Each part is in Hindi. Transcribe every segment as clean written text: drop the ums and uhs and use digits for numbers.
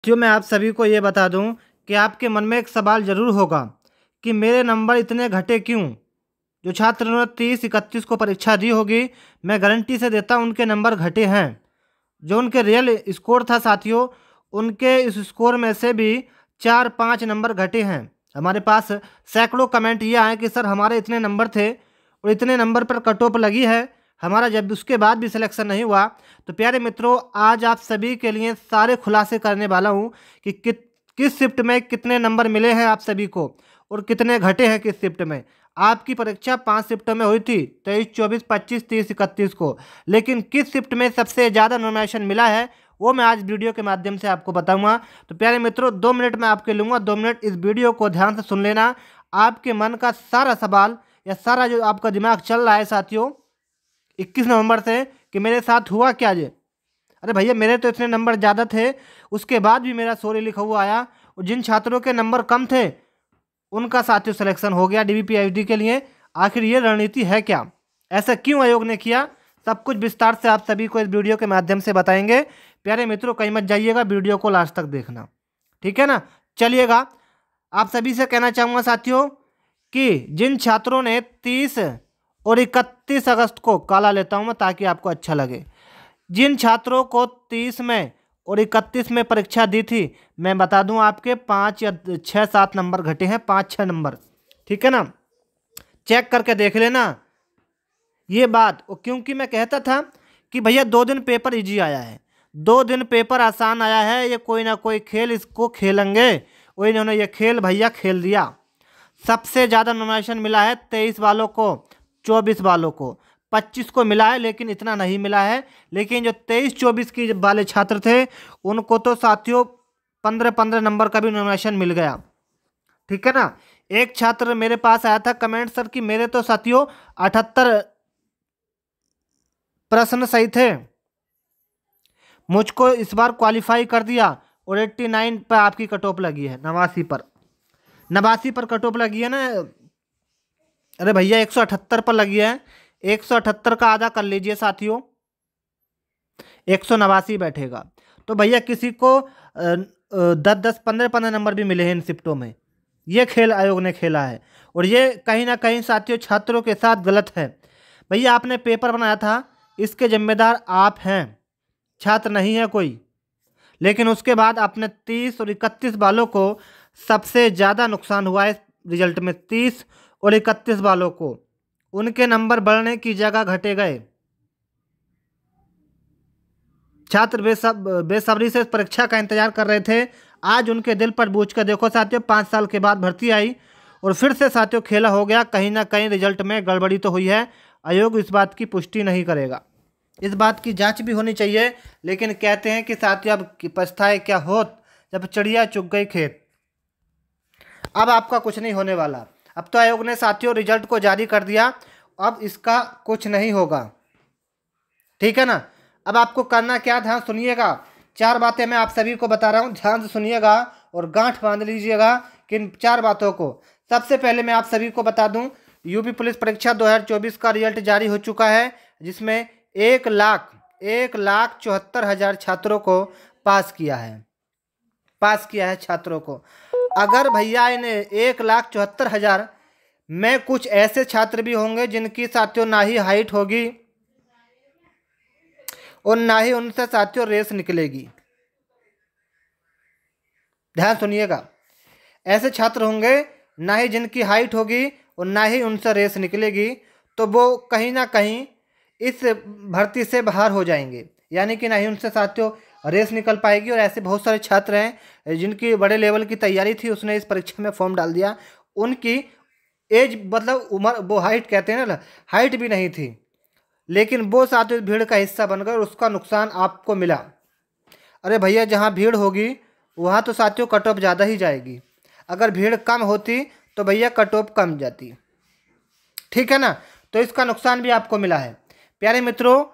क्यों मैं आप सभी को ये बता दूं कि आपके मन में एक सवाल ज़रूर होगा कि मेरे नंबर इतने घटे क्यों। जो छात्र ने 30-31 को परीक्षा दी होगी, मैं गारंटी से देता हूं उनके नंबर घटे हैं। जो उनके रियल स्कोर था साथियों, उनके इस स्कोर में से भी 4-5 नंबर घटे हैं। हमारे पास सैकड़ों कमेंट ये आए कि सर हमारे इतने नंबर थे और इतने नंबर पर कट ऑफ लगी है, हमारा जब उसके बाद भी सिलेक्शन नहीं हुआ। तो प्यारे मित्रों, आज आप सभी के लिए सारे खुलासे करने वाला हूँ कि किस शिफ्ट में कितने नंबर मिले हैं आप सभी को और कितने घटे हैं किस शिफ्ट में। आपकी परीक्षा 5 शिफ्टों में हुई थी, 23, 24, 25, 30, 31 को, लेकिन किस शिफ्ट में सबसे ज़्यादा नॉमिनेशन मिला है वो मैं आज वीडियो के माध्यम से आपको बताऊंगा। तो प्यारे मित्रों, 2 मिनट मैं आपके लूँगा, 2 मिनट इस वीडियो को ध्यान से सुन लेना। आपके मन का सारा सवाल या सारा जो आपका दिमाग चल रहा है साथियों 21 नवंबर से कि मेरे साथ हुआ क्या जे, अरे भैया मेरे तो इतने नंबर ज़्यादा थे, उसके बाद भी मेरा सॉरी लिखा हुआ आया, और जिन छात्रों के नंबर कम थे उनका साथियों सिलेक्शन हो गया DBPID के लिए। आखिर ये रणनीति है क्या, ऐसा क्यों आयोग ने किया, सब कुछ विस्तार से आप सभी को इस वीडियो के माध्यम से बताएंगे। प्यारे मित्रों, कहीं मत जाइएगा, वीडियो को लास्ट तक देखना, ठीक है ना। चलिएगा, आप सभी से कहना चाहूँगा साथियों कि जिन छात्रों ने 30 और 31 अगस्त को, काला लेता हूँ मैं ताकि आपको अच्छा लगे, जिन छात्रों को 30 में और 31 में परीक्षा दी थी, मैं बता दूं आपके 5 या 6-7 नंबर घटे हैं, 5-6 नंबर, ठीक है ना। चेक करके देख लेना ये बात। और क्योंकि मैं कहता था कि भैया 2 दिन पेपर इजी आया है, 2 दिन पेपर आसान आया है, ये कोई ना कोई खेल इसको खेलेंगे, वही इन्होंने ये खेल भैया खेल दिया। सबसे ज़्यादा नॉमिनेशन मिला है 23 वालों को, 24 वालों को, 25 को मिला है, लेकिन इतना नहीं मिला है। लेकिन जो 23-24 की वाले छात्र थे उनको तो साथियों 15-15 नंबर का भी नॉमिनेशन मिल गया, ठीक है ना। एक छात्र मेरे पास आया था कमेंट, सर कि मेरे तो साथियों 78 प्रश्न सही थे, मुझको इस बार क्वालिफाई कर दिया, और 89 पर आपकी कट ऑफ लगी है, 89 पर कट ऑफ लगी है ना। अरे भैया 178 पर लगी है, 178 का आधा कर लीजिए साथियों, 189 बैठेगा। तो भैया किसी को 10-10, 15-15 नंबर भी मिले हैं इन शिफ्टों में। ये खेल आयोग ने खेला है, और ये कहीं ना कहीं साथियों छात्रों के साथ गलत है। भैया आपने पेपर बनाया था, इसके जिम्मेदार आप हैं, छात्र नहीं है कोई। लेकिन उसके बाद आपने 30 और 31 वालों को सबसे ज़्यादा नुकसान हुआ है रिजल्ट में। 30 और 31 वालों को उनके नंबर बढ़ने की जगह घटे गए। छात्र बेसब्री से इस परीक्षा का इंतजार कर रहे थे। आज उनके दिल पर बूझ कर देखो साथियों, 5 साल के बाद भर्ती आई और फिर से साथियों खेला हो गया। कहीं ना कहीं रिजल्ट में गड़बड़ी तो हुई है, आयोग इस बात की पुष्टि नहीं करेगा, इस बात की जांच भी होनी चाहिए। लेकिन कहते हैं कि साथियों अब पछताए क्या होत, जब चिड़िया चुग गई खेत। अब आपका कुछ नहीं होने वाला, अब तो आयोग ने साथियों रिजल्ट को जारी कर दिया, अब इसका कुछ नहीं होगा, ठीक है ना। अब आपको करना क्या, ध्यान सुनिएगा, 4 बातें मैं आप सभी को बता रहा हूँ, ध्यान से सुनिएगा और गांठ बांध लीजिएगा किन 4 बातों को। सबसे पहले मैं आप सभी को बता दूं, यूपी पुलिस परीक्षा 2024 का रिजल्ट जारी हो चुका है, जिसमें 1,74,000 छात्रों को पास किया है छात्रों को। अगर भैया इन्हें 1,74,000 में कुछ ऐसे छात्र भी होंगे जिनकी साथियों ना ही हाइट होगी और ना ही उनसे साथियों रेस निकलेगी। ध्यान सुनिएगा, ऐसे छात्र होंगे ना ही जिनकी हाइट होगी और ना ही उनसे रेस निकलेगी, तो वो कहीं ना कहीं इस भर्ती से बाहर हो जाएंगे, यानी कि ना ही उनसे साथियों रेस निकल पाएगी। और ऐसे बहुत सारे छात्र हैं जिनकी बड़े लेवल की तैयारी थी, उसने इस परीक्षा में फॉर्म डाल दिया, उनकी एज मतलब उम्र, वो हाइट कहते हैं ना, हाइट भी नहीं थी, लेकिन वो साथियों भीड़ का हिस्सा बन गए और उसका नुकसान आपको मिला। अरे भैया जहाँ भीड़ होगी वहाँ तो साथियों कट ऑफ ज़्यादा ही जाएगी, अगर भीड़ कम होती तो भैया कट ऑफ कम जाती, ठीक है ना। तो इसका नुकसान भी आपको मिला है। प्यारे मित्रों,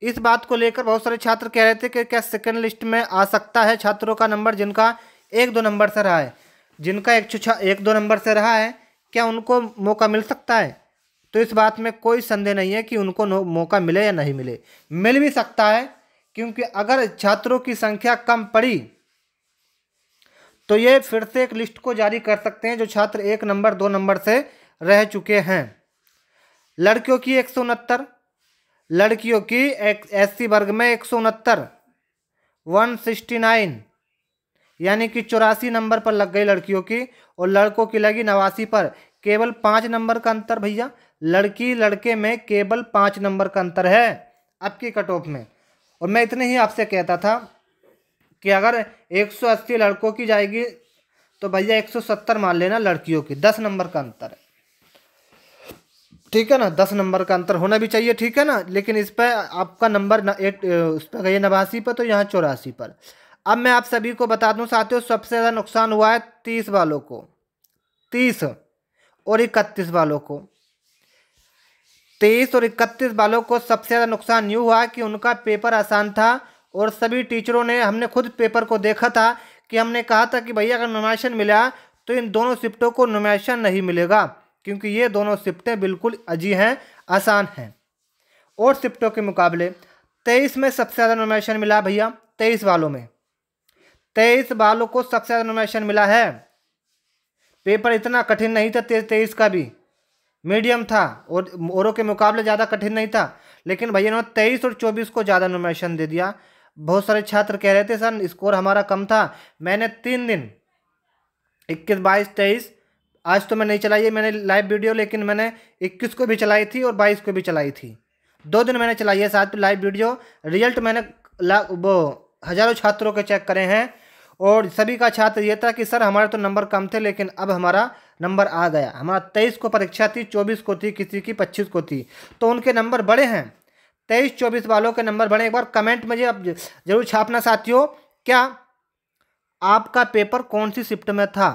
इस बात को लेकर बहुत सारे छात्र कह रहे थे कि क्या सेकंड लिस्ट में आ सकता है छात्रों का नंबर जिनका 1-2 नंबर से रहा है, जिनका 1-2 नंबर से रहा है, क्या उनको मौका मिल सकता है। तो इस बात में कोई संदेह नहीं है कि उनको मौका मिले या नहीं मिले, मिल भी सकता है, क्योंकि अगर छात्रों की संख्या कम पड़ी तो ये फिर से एक लिस्ट को जारी कर सकते हैं जो छात्र 1 नंबर 2 नंबर से रह चुके हैं। लड़कियों की 169, लड़कियों की SC वर्ग में 169, 169 यानी कि 84 नंबर पर लग गई लड़कियों की, और लड़कों की लगी 89 पर। केवल 5 नंबर का अंतर भैया, लड़की लड़के में केवल 5 नंबर का अंतर है आपकी कट ऑफ में। और मैं इतने ही आपसे कहता था कि अगर 180 लड़कों की जाएगी तो भैया 170 मान लेना लड़कियों की, 10 नंबर का अंतर है, ठीक है ना। 10 नंबर का अंतर होना भी चाहिए, ठीक है ना। लेकिन इस पर आपका नंबर उस पर गई 89 पर, तो यहाँ 84 पर। अब मैं आप सभी को बता दूं साथियों, सबसे ज़्यादा नुकसान हुआ है 30 वालों को, 30 और 31 वालों को। 23 और 31 वालों को सबसे ज़्यादा नुकसान यूँ हुआ कि उनका पेपर आसान था, और सभी टीचरों ने, हमने खुद पेपर को देखा था कि हमने कहा था कि भैया अगर नोमिनेशन मिला तो इन दोनों शिफ्टों को नोमिनेशन नहीं मिलेगा, क्योंकि ये दोनों शिफ्टें बिल्कुल अजी हैं, आसान हैं। और शिफ्टों के मुकाबले 23 में सबसे ज़्यादा नोमिनेशन मिला भैया, 23 वालों में, 23 वालों को सबसे ज़्यादा नोमिनेशन मिला है। पेपर इतना कठिन नहीं था, 23 का भी मीडियम था और औरों के मुकाबले ज़्यादा कठिन नहीं था, लेकिन भैया ने 23 और 24 को ज़्यादा नोमिनेशन दे दिया। बहुत सारे छात्र कह रहे थे सर स्कोर हमारा कम था। मैंने 3 दिन 21, 22, 23, आज तो मैं नहीं चलाई है मैंने लाइव वीडियो, लेकिन मैंने 21 को भी चलाई थी और 22 को भी चलाई थी। 2 दिन मैंने चलाई है साथ में लाइव वीडियो। रिजल्ट मैंने वो हज़ारों छात्रों के चेक करे हैं, और सभी का छात्र ये था कि सर हमारे तो नंबर कम थे, लेकिन अब हमारा नंबर आ गया। हमारा 23 को परीक्षा थी, 24 को थी, किसी की 25 को थी, तो उनके नंबर बड़े हैं। 23-24 वालों के नंबर बड़े। एक बार कमेंट में अब जरूर छापना साथियों, क्या आपका पेपर कौन सी शिफ्ट में था,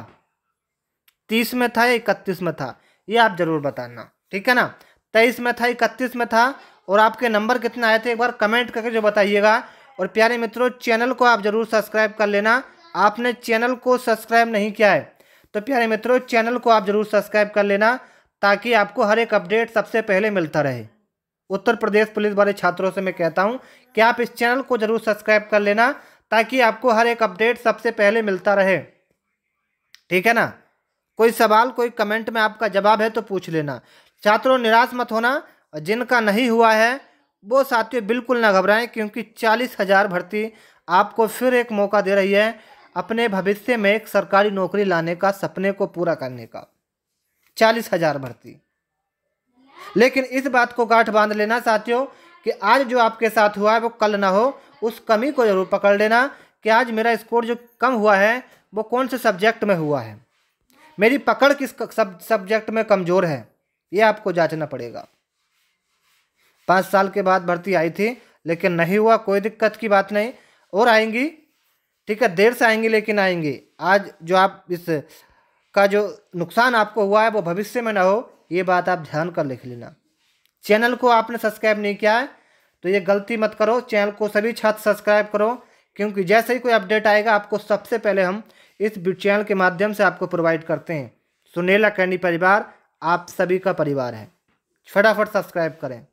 30 में था या 31 में था, ये आप जरूर बताना, ठीक है ना। 23 में था, 31 में था, और आपके नंबर कितने आए थे एक बार कमेंट करके जो बताइएगा। और प्यारे मित्रों, चैनल को आप जरूर सब्सक्राइब कर लेना। आपने चैनल को सब्सक्राइब नहीं किया है तो प्यारे मित्रों चैनल को आप जरूर सब्सक्राइब कर लेना, ताकि आपको हर एक अपडेट सबसे पहले मिलता रहे। उत्तर प्रदेश पुलिस वाले छात्रों से मैं कहता हूं कि आप इस चैनल को जरूर सब्सक्राइब कर लेना, ताकि आपको हर एक अपडेट सबसे पहले मिलता रहे, ठीक है ना। कोई सवाल, कोई कमेंट में आपका जवाब है तो पूछ लेना। छात्रों निराश मत होना, जिनका नहीं हुआ है वो साथियों बिल्कुल ना घबराएं, क्योंकि 40,000 भर्ती आपको फिर एक मौका दे रही है अपने भविष्य में एक सरकारी नौकरी लाने का, सपने को पूरा करने का। 40,000 भर्ती। लेकिन इस बात को गांठ बांध लेना साथियों कि आज जो आपके साथ हुआ है वो कल ना हो। उस कमी को जरूर पकड़ लेना कि आज मेरा स्कोर जो कम हुआ है वो कौन से सब्जेक्ट में हुआ है, मेरी पकड़ किस सब्जेक्ट में कमज़ोर है, ये आपको जांचना पड़ेगा। 5 साल के बाद भर्ती आई थी लेकिन नहीं हुआ, कोई दिक्कत की बात नहीं, और आएंगी, ठीक है, देर से आएंगी लेकिन आएंगी। आज जो आप इस का जो नुकसान आपको हुआ है वो भविष्य में ना हो, ये बात आप ध्यान कर लिख लेना। चैनल को आपने सब्सक्राइब नहीं किया है तो ये गलती मत करो, चैनल को सभी छात्र सब्सक्राइब करो, क्योंकि जैसे ही कोई अपडेट आएगा आपको सबसे पहले हम इस चैनल के माध्यम से आपको प्रोवाइड करते हैं। सुनील अकेडमी परिवार आप सभी का परिवार है, फटाफट सब्सक्राइब करें।